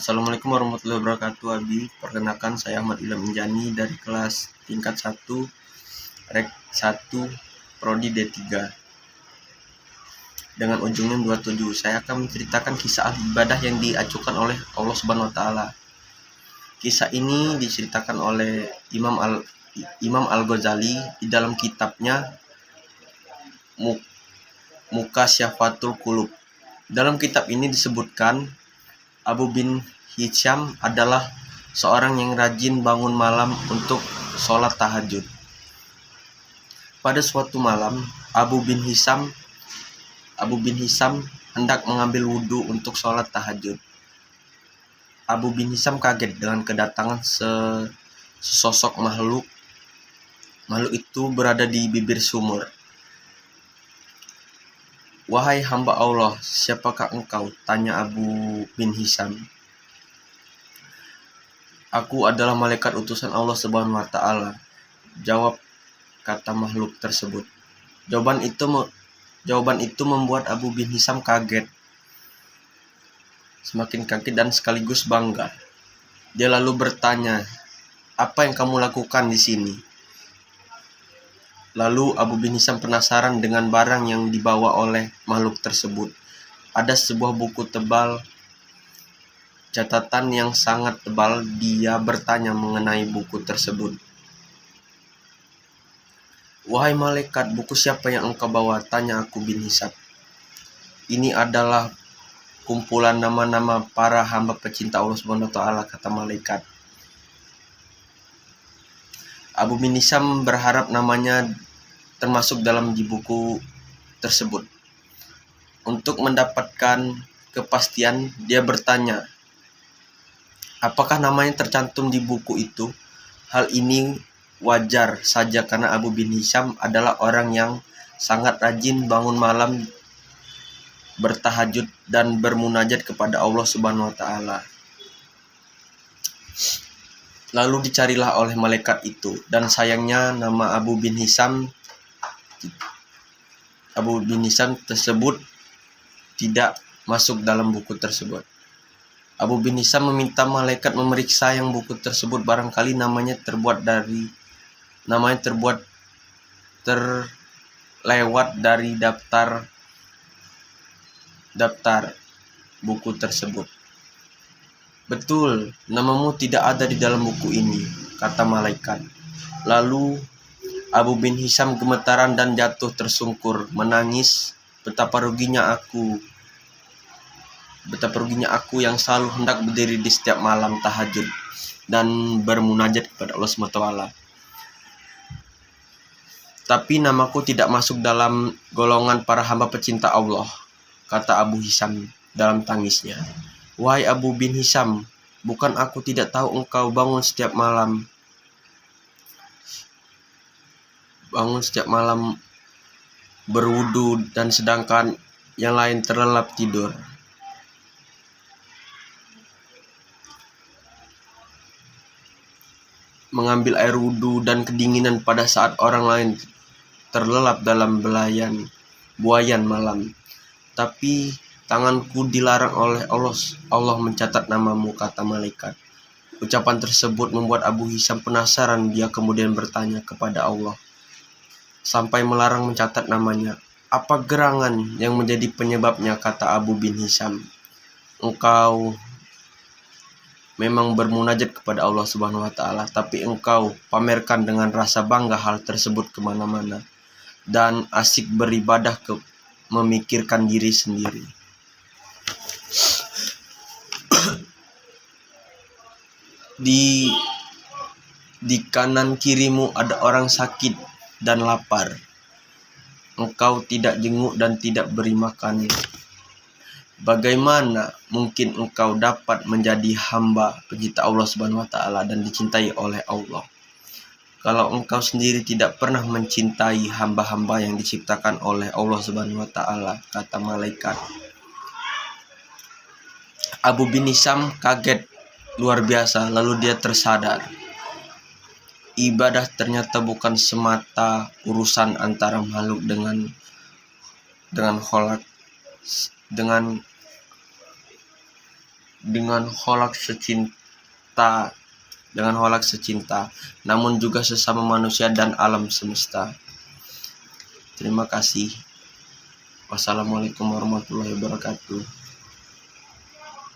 Assalamualaikum warahmatullahi wabarakatuh. Abi, perkenalkan saya Ahmad Ilham Injani dari kelas tingkat 1 Rek 1 Prodi D3 dengan ujungnya 27. Saya akan menceritakan kisah ahli ibadah yang diacukan oleh Allah Subhanahu wa taala. Kisah ini diceritakan oleh Imam Al-Ghazali di dalam kitabnya Mukasyafatul Qulub. Dalam kitab ini disebutkan Abu bin Hisham adalah seorang yang rajin bangun malam untuk sholat tahajud. Pada suatu malam, Abu bin Hisham hendak mengambil wudhu untuk sholat tahajud. Abu bin Hisham kaget dengan kedatangan sesosok makhluk. Makhluk itu berada di bibir sumur. "Wahai hamba Allah, siapakah engkau?" tanya Abu bin Hisham. "Aku adalah malaikat utusan Allah Subhanahu wa taala," jawab kata makhluk tersebut. Jawaban itu membuat Abu bin Hisham kaget. Semakin kaget dan sekaligus bangga. Dia lalu bertanya, "Apa yang kamu lakukan di sini?" Lalu Abu bin Hisham penasaran dengan barang yang dibawa oleh makhluk tersebut. Ada sebuah buku tebal, catatan yang sangat tebal. Dia bertanya mengenai buku tersebut. "Wahai malaikat, buku siapa yang engkau bawa?" tanya Abu bin Hisham. "Ini adalah kumpulan nama-nama para hamba pecinta Allah Subhanahu wa taala," kata malaikat. Abu bin Hisham berharap namanya termasuk dalam di buku tersebut. Untuk mendapatkan kepastian, dia bertanya, apakah namanya tercantum di buku itu? Hal ini wajar saja karena Abu bin Hisham adalah orang yang sangat rajin bangun malam, bertahajud dan bermunajat kepada Allah Subhanahu wa taala. Lalu dicarilah oleh malaikat itu, dan sayangnya nama Abu bin Hisham tersebut tidak masuk dalam buku tersebut. Abu bin Hisham meminta malaikat memeriksa yang buku tersebut, barangkali namanya terlewat dari daftar buku tersebut. "Betul, namamu tidak ada di dalam buku ini," kata malaikat. Lalu Abu bin Hisham gemetaran dan jatuh tersungkur, menangis. Betapa ruginya aku yang selalu hendak berdiri di setiap malam tahajud dan bermunajat kepada Allah SWT. Tapi namaku tidak masuk dalam golongan para hamba pecinta Allah, kata Abu Hisham dalam tangisnya. "Wahai Abu bin Hisham, bukan aku tidak tahu engkau bangun setiap malam berwudu dan sedangkan yang lain terlelap tidur. Mengambil air wudu dan kedinginan pada saat orang lain terlelap dalam buayan malam. Tapi tanganku dilarang oleh Allah mencatat namamu," kata malaikat. Ucapan tersebut membuat Abu Hisham penasaran. Dia kemudian bertanya kepada Allah sampai melarang mencatat namanya. "Apa gerangan yang menjadi penyebabnya?" kata Abu bin Hisham. "Engkau memang bermunajat kepada Allah Subhanahu wa taala, tapi engkau pamerkan dengan rasa bangga hal tersebut kemana-mana dan asik beribadah memikirkan diri sendiri. Di kanan kirimu ada orang sakit dan lapar. Engkau tidak jenguk dan tidak beri makan. Bagaimana mungkin engkau dapat menjadi hamba pecinta Allah Subhanahu wa taala dan dicintai oleh Allah, kalau engkau sendiri tidak pernah mencintai hamba-hamba yang diciptakan oleh Allah Subhanahu wa taala," kata malaikat. Abu bin Hisham kaget luar biasa, lalu dia tersadar. Ibadah ternyata bukan semata urusan antara makhluk dengan dengan kholak secinta, namun juga sesama manusia dan alam semesta. Terima kasih. Wassalamualaikum warahmatullahi wabarakatuh.